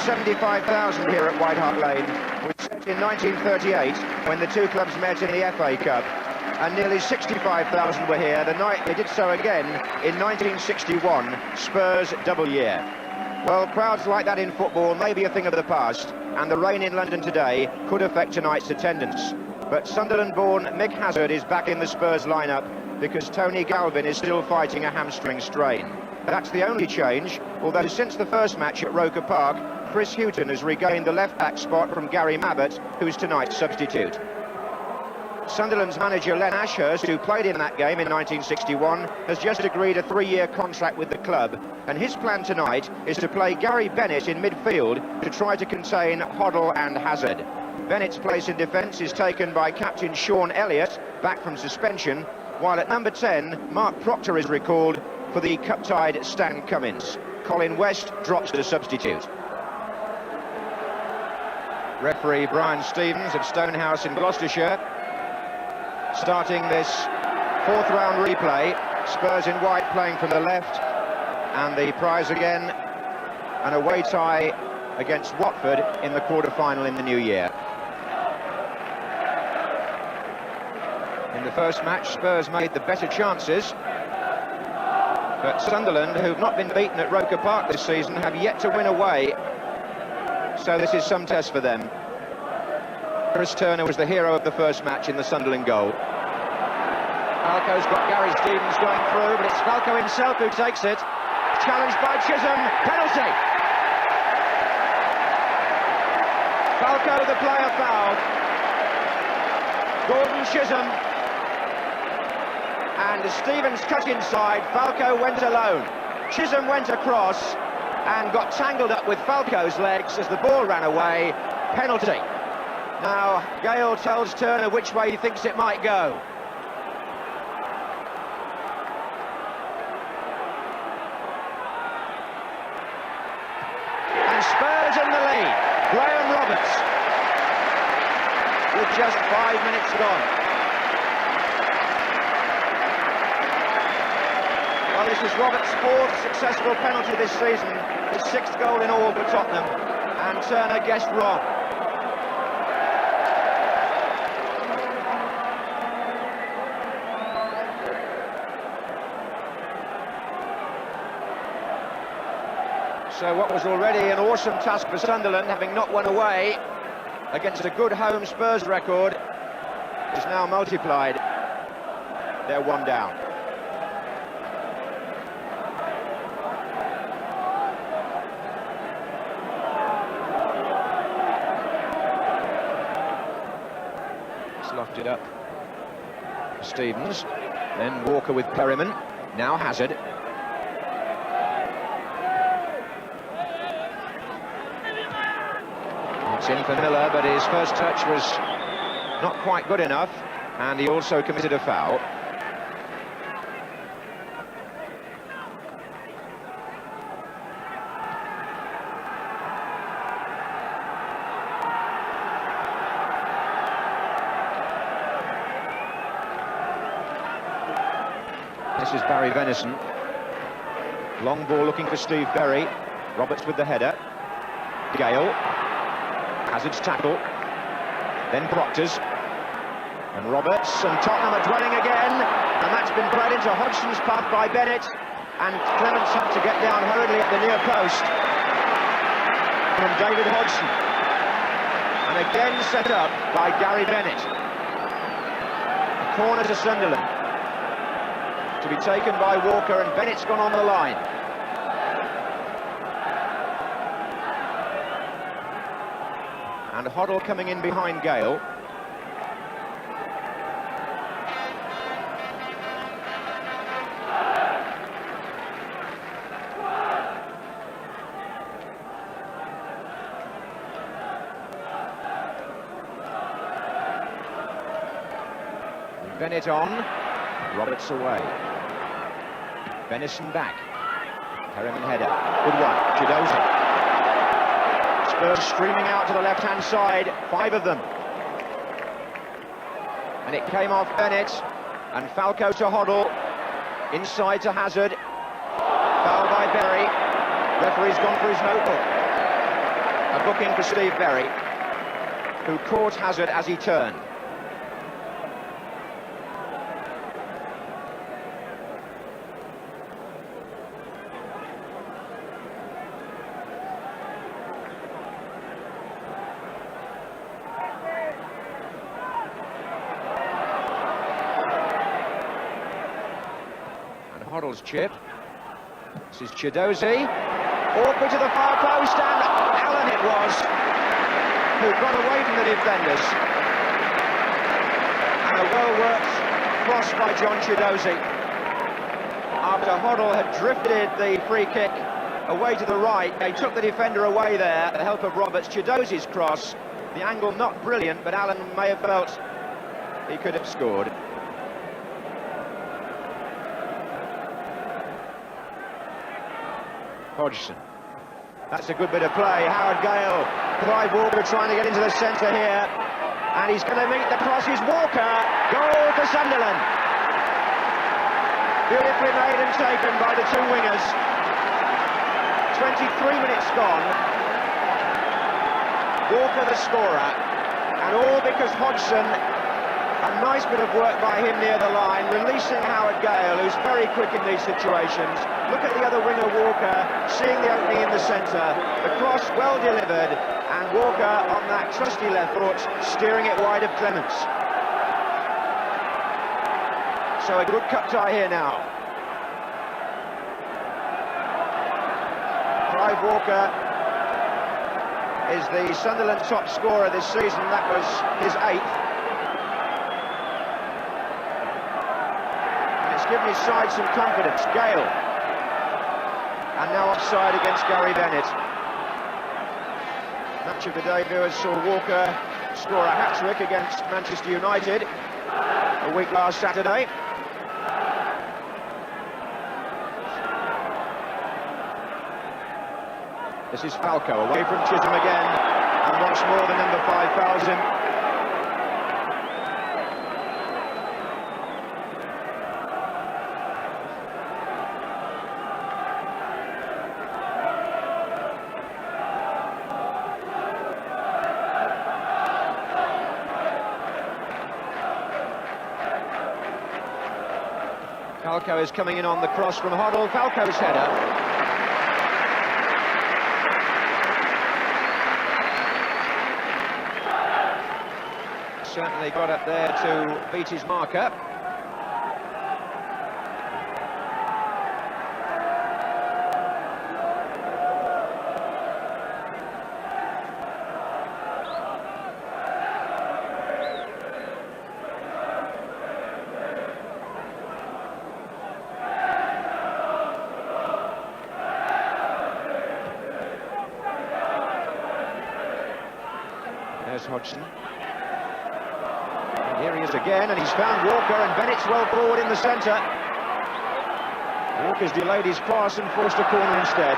75,000 here at White Hart Lane was set in 1938 when the two clubs met in the FA Cup, and nearly 65,000 were here the night they did so again in 1961, Spurs double year. Well, crowds like that in football may be a thing of the past, and the rain in London today could affect tonight's attendance. But Sunderland-born Mick Hazard is back in the Spurs lineup because Tony Galvin is still fighting a hamstring strain. That's the only change, although since the first match at Roker Park, Chris Hughton has regained the left-back spot from Gary Mabbott, who's tonight's substitute. Sunderland's manager Len Ashurst, who played in that game in 1961, has just agreed a 3-year contract with the club, and his plan tonight is to play Gary Bennett in midfield to try to contain Hoddle and Hazard. Bennett's place in defence is taken by captain Sean Elliott, back from suspension, while at number 10, Mark Proctor is recalled for the cup-tied Stan Cummins. Colin West drops to the substitute. Referee Brian Stevens of Stonehouse in Gloucestershire starting this fourth round replay. Spurs in white playing from the left, and the prize again, an away tie against Watford in the quarter-final in the new year. In the first match, Spurs made the better chances, but Sunderland, who've not been beaten at Roker Park this season, have yet to win away, so this is some test for them. Chris Turner was the hero of the first match in the Sunderland goal. Falco's got Gary Stevens going through, but it's Falco himself who takes it. Challenged by Chisholm, penalty! Falco the player fouled. Gordon Chisholm. And as Stevens cut inside, Falco went alone. Chisholm went across and got tangled up with Falco's legs as the ball ran away. Penalty. Now, Gale tells Turner which way he thinks it might go. And Spurs in the lead. Graham Roberts with just 5 minutes gone. Well, this is Roberts' fourth successful penalty this season, his sixth goal in all for Tottenham, and Turner guessed wrong. So what was already an awesome task for Sunderland, having not won away against a good home Spurs record, is now multiplied. They're one down. Lofted up Stevens, then Walker with Perryman, now Hazard. It's in for Miller, but his first touch was not quite good enough, and he also committed a foul. This is Barry Venison. Long ball looking for Steve Berry. Roberts with the header. Gale. Hazard's tackle. Then Proctor's. And Roberts, and Tottenham are dwelling again. And that's been played into Hodgson's path by Bennett. And Clements had to get down hurriedly at the near post from David Hodgson. And again set up by Gary Bennett. A corner to Sunderland, to be taken by Walker, and Bennett's gone on the line. And Hoddle coming in behind Gale. Bennett on, Roberts away. Venison back. Perryman header. Good one. Chidoza. Spurs streaming out to the left-hand side. 5 of them. And it came off Bennett. And Falco to Hoddle. Inside to Hazard. Foul by Berry. Referee's gone for his notebook. A booking for Steve Berry, who caught Hazard as he turned. Hoddle's chip. This is Chidozie. Awkward to the far post, and Allen it was, who got away from the defenders. And a well-worked cross by John Chidozie. After Hoddle had drifted the free kick away to the right, they took the defender away there, with the help of Roberts. Chidozie's cross, the angle not brilliant, but Allen may have felt he could have scored. Hodgson. That's a good bit of play. Howard Gale. Clive Walker trying to get into the centre here. And he's going to meet the cross. He's Walker. Goal for Sunderland. Beautifully made and taken by the two wingers. 23 minutes gone. Walker the scorer. And all because Hodgson, a nice bit of work by him near the line, releasing Howard Gale, who's very quick in these situations. Look at the other winger, Walker, seeing the opening in the centre. The cross well delivered, and Walker on that trusty left foot, steering it wide of Clements. So a good cut tie here now. Clive Walker is the Sunderland top scorer this season. That was his 8th. Given his side some confidence. Gale. And now offside against Gary Bennett. Match of the day viewers saw Walker score a hat-trick against Manchester United a week last Saturday. This is Falco away from Chisholm again, and once more the number 5 fouls him. Falco is coming in on the cross from Hoddle. Falco's header. Certainly got up there to beat his marker. There's Hodgson. And here he is again, and he's found Walker, and Bennett's well forward in the centre. Walker's delayed his pass and forced a corner instead.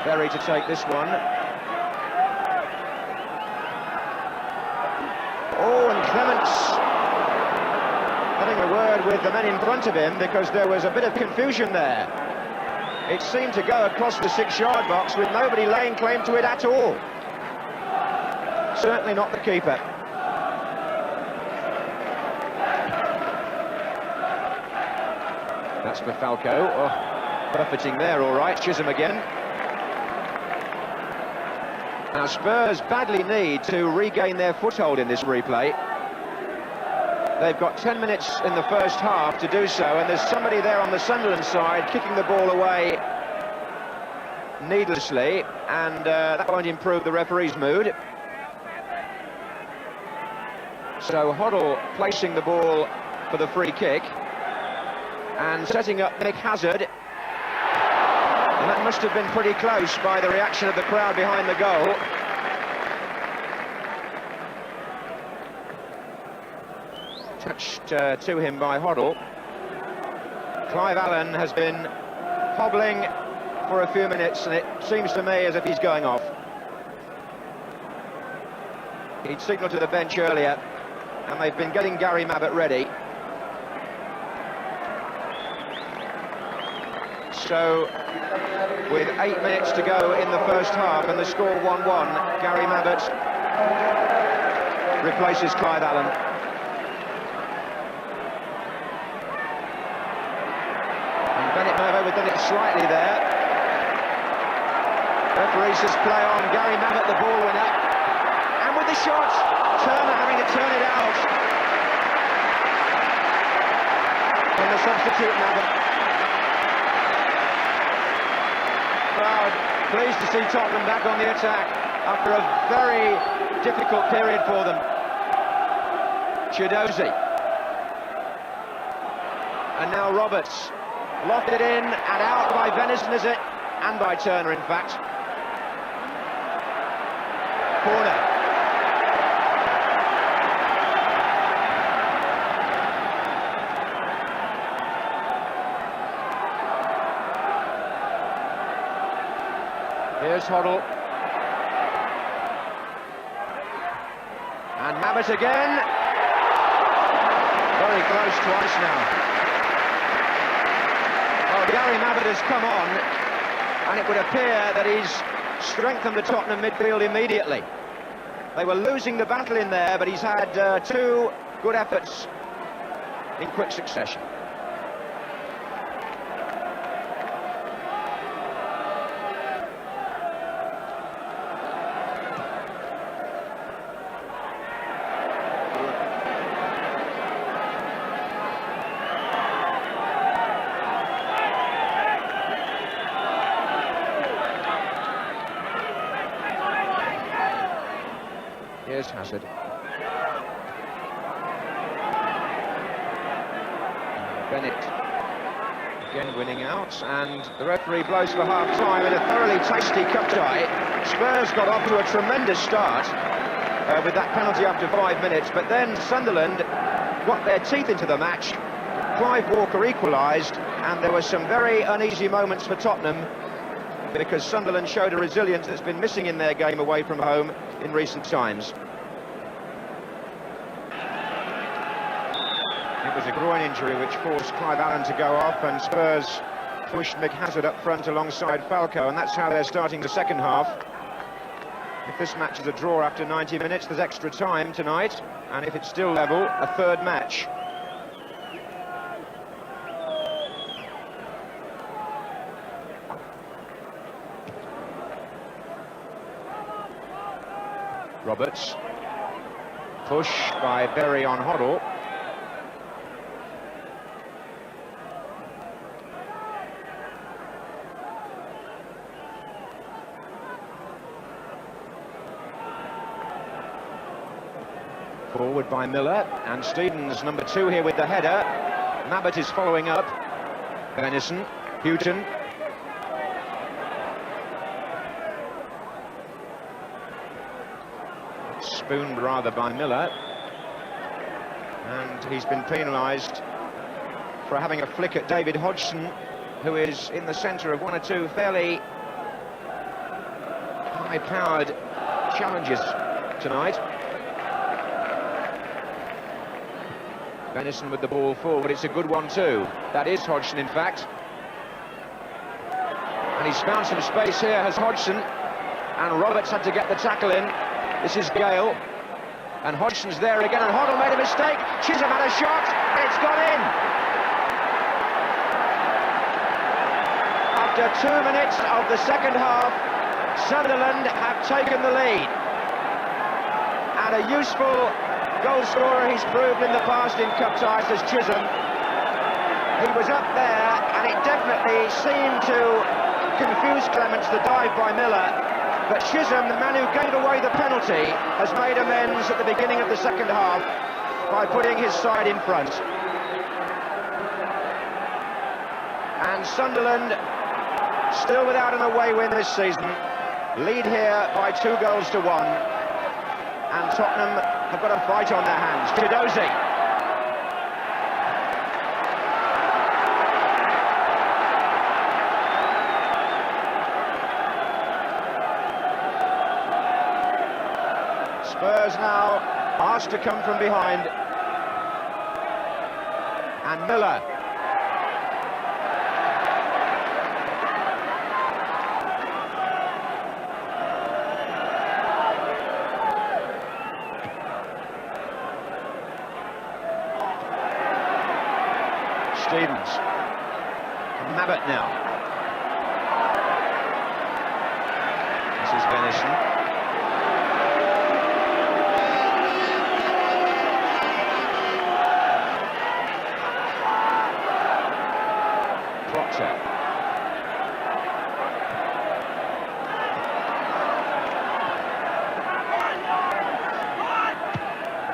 Berry to take this one. Oh, and Clements having a word with the men in front of him because there was a bit of confusion there. It seemed to go across the 6-yard box with nobody laying claim to it at all. Certainly not the keeper. That's for Falco. Oh, buffeting there, all right. Chisholm again. Now Spurs badly need to regain their foothold in this replay. They've got 10 minutes in the first half to do so, and there's somebody there on the Sunderland side kicking the ball away needlessly, and that won't improve the referee's mood. So Hoddle placing the ball for the free kick and setting up Nick Hazard. And that must have been pretty close by the reaction of the crowd behind the goal. Touched to him by Hoddle. Clive Allen has been hobbling for a few minutes, and it seems to me as if he's going off. He'd signalled to the bench earlier, and they've been getting Gary Mabbutt ready. So, with 8 minutes to go in the first half and the score 1-1, Gary Mabbutt replaces Clive Allen. And Bennett may have overdone it slightly there. Referee says play on. Gary Mabbutt, the ball winner. And with the shot, Turner having to turn it out. And the substitute Mabbutt. Crowd pleased to see Tottenham back on the attack after a very difficult period for them. Chidozie. And now Roberts. Lofted in and out by Venison, is it? And by Turner, in fact. Corner. Here's Hoddle. And Mabbutt again. Very close twice now. Well, Gary Mabbutt has come on, and it would appear that he's strengthened the Tottenham midfield immediately. They were losing the battle in there, but he's had two good efforts in quick succession. Here's Hazard. Bennett again winning out, and the referee blows for half-time in a thoroughly tasty cup tie. Spurs got off to a tremendous start with that penalty after 5 minutes, but then Sunderland got their teeth into the match. Clive Walker equalised, and there were some very uneasy moments for Tottenham, because Sunderland showed a resilience that's been missing in their game away from home in recent times. It was a groin injury which forced Clive Allen to go off, and Spurs pushed Mick Hazard up front alongside Falco, and that's how they're starting the second half. If this match is a draw after 90 minutes, there's extra time tonight, and if it's still level, a third match. Roberts. Push by Berry on Hoddle. Forward by Miller, and Stevens, number 2 here with the header. Mabbutt is following up. Venison, Houghton. Spooned rather by Miller, and he's been penalised for having a flick at David Hodgson, who is in the centre of one or two fairly high-powered challenges tonight. Venison with the ball forward, it's a good one too. That is Hodgson, in fact. And he's found some space here, has Hodgson, and Roberts had to get the tackle in. This is Gale, and Hodgson's there again, and Hoddle made a mistake. Chisholm had a shot, and it's gone in. After 2 minutes of the second half, Sunderland have taken the lead. And a useful goal scorer he's proved in the past in cup ties as Chisholm. He was up there, and it definitely seemed to confuse Clements, the dive by Miller. But Chisholm, the man who gave away the penalty, has made amends at the beginning of the second half by putting his side in front. And Sunderland, still without an away win this season, lead here by 2 goals to 1. And Tottenham have got a fight on their hands. Chidozie. Spurs now asked to come from behind. And Miller. Stevens. Mabbott now. This is Venison.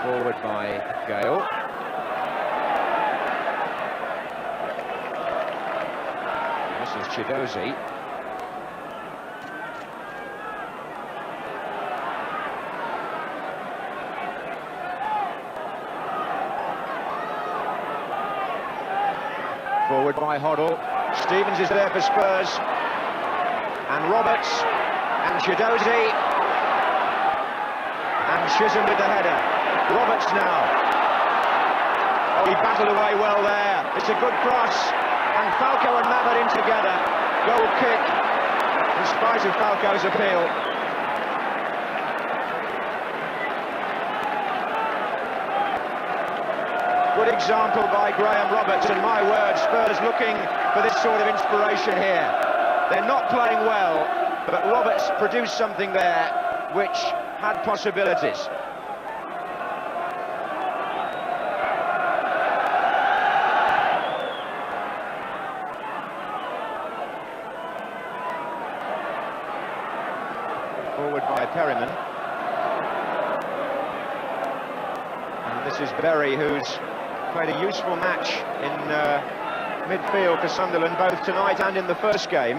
Forward by Gale. This is Chidozie. Forward by Hoddle. Stevens is there for Spurs. And Roberts. And Chidozie. And Chisholm with the header. Roberts now. Oh, he battled away well there. It's a good cross. And Falco and Mabbott in together. Goal kick, in spite of Falco's appeal. Good example by Graham Roberts, and my word, Spurs looking for this sort of inspiration here. They're not playing well, but Roberts produced something there which had possibilities. Forward by Perryman. And this is Berry, who's played a useful match in midfield for Sunderland, both tonight and in the first game.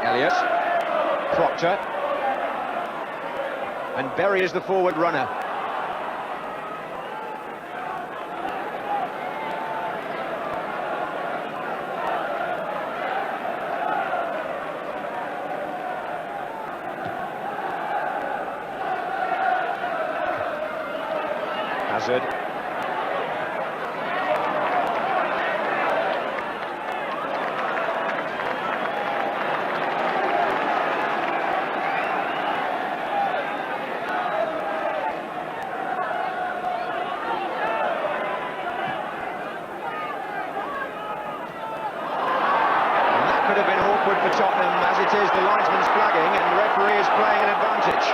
Elliott. Proctor. And Berry is the forward runner. Hazard. Could have been awkward for Tottenham, as it is. The linesman's flagging and the referee is playing an advantage.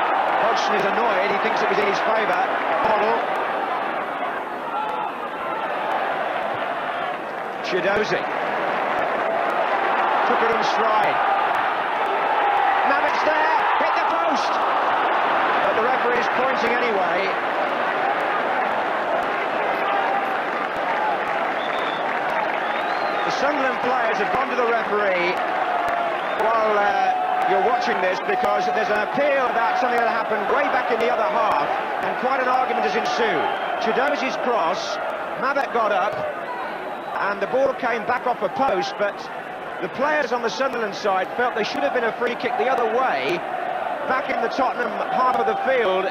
Hodgson is annoyed, he thinks it was in his favour. Hoddle. Chidozie. Took it in stride. Mabbott's there, hit the post! But the referee is pointing anyway. The Sunderland players have gone to the referee while you're watching this, because there's an appeal about something that happened way back in the other half, and quite an argument has ensued. Chidozie's cross, Mabbott got up, and the ball came back off a post, but the players on the Sunderland side felt there should have been a free kick the other way, back in the Tottenham half of the field,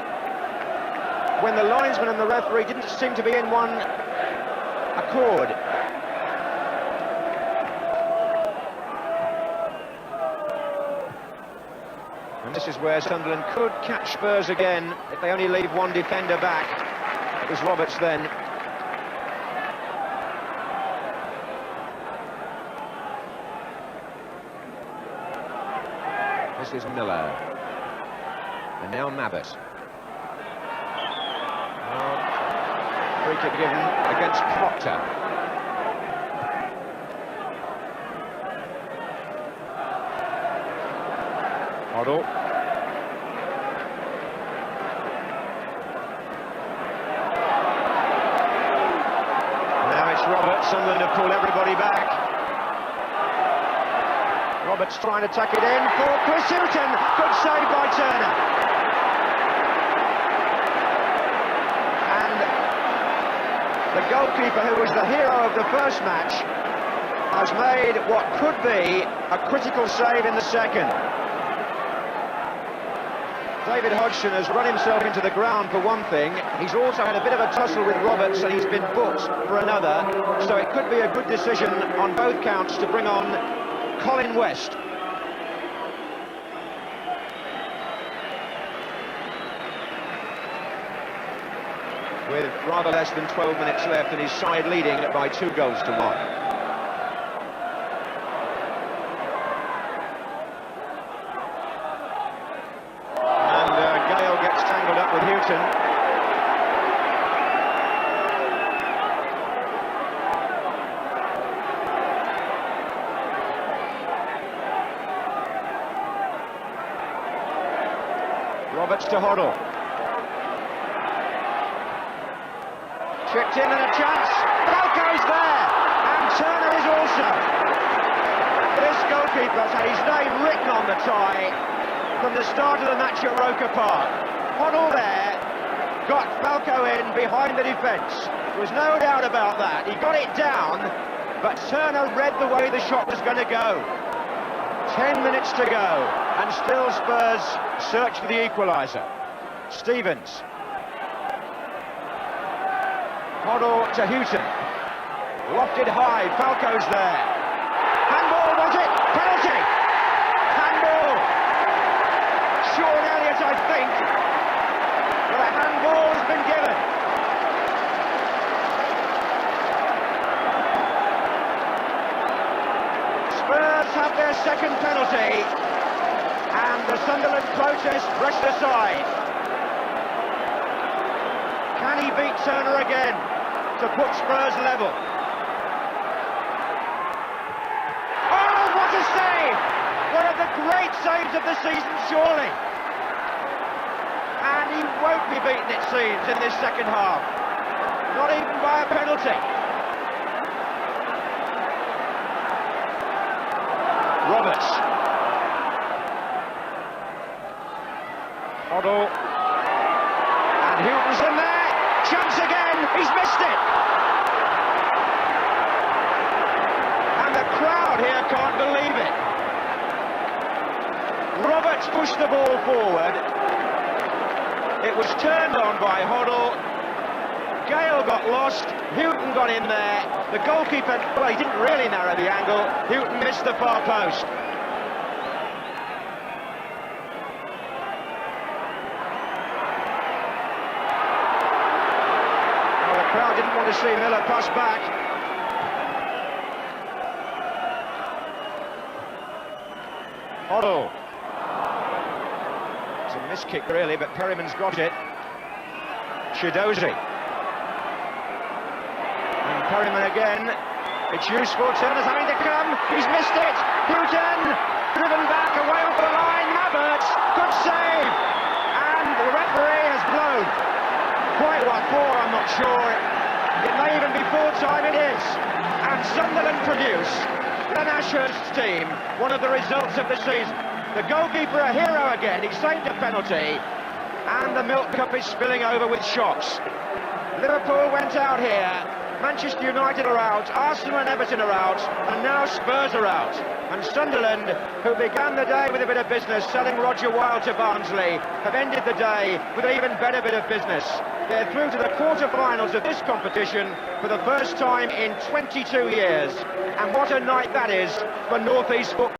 when the linesman and the referee didn't seem to be in one accord. And this is where Sunderland could catch Spurs again if they only leave one defender back. It was Roberts then. This is Miller. And now Mabbott. Free kick given against Proctor. Hoddle. Now it's Roberts. Sunderland have pulled everybody back. Roberts trying to tuck it in for Clissuton. Good save by Turner. And the goalkeeper, who was the hero of the first match, has made what could be a critical save in the second. David Hodgson has run himself into the ground for one thing. He's also had a bit of a tussle with Roberts and he's been booked for another. So it could be a good decision on both counts to bring on Colin West. With rather less than 12 minutes left and his side leading by 2 goals to 1. With Houghton. Roberts to Hoddle. Chipped in and a chance. Falco's there. And Turner is also. This goalkeeper's had his name written on the tie from the start of the match at Roker Park. Hoddle there, got Falco in behind the defence. There was no doubt about that. He got it down, but Turner read the way the shot was going to go. 10 minutes to go, and still Spurs search for the equaliser. Stevens. Hoddle to Houghton. Lofted high, Falco's there. Handball, was it? Penalty! Handball! Sean Elliott, I think. Well, a handball has been given. Spurs have their second penalty, and the Sunderland protest brushed aside. Can he beat Turner again to put Spurs level? Oh, what a save! One of the great saves of the season, surely. And he won't be beaten, it seems, in this second half. Not even by a penalty. Roberts. Hoddle. And Houghton's in there. Chance again. He's missed it. And the crowd here can't believe it. Roberts pushed the ball forward. It was turned on by Hoddle. Gale got lost. Houghton got in there. The goalkeeper, well, he didn't really narrow the angle. Houghton missed the far post. Well, the crowd didn't want to see Miller pass back. Hoddle. It's a miss kick really, but Perryman's got it. Chidozie. And Perryman again. It's useful. Turner's having to come. He's missed it. Houghton driven back away off the line. Havertz. Good save. And the referee has blown. Quite what for, I'm not sure. It may even be full time. It is. And Sunderland produce Glenn Ashurst's team one of the results of the season. The goalkeeper a hero again. He saved a penalty. And the milk cup is spilling over with shocks. Liverpool went out here. Manchester United are out, Arsenal and Everton are out, and now Spurs are out. And Sunderland, who began the day with a bit of business selling Roger Wilde to Barnsley, have ended the day with an even better bit of business. They're through to the quarter-finals of this competition for the first time in 22 years. And what a night that is for North East football.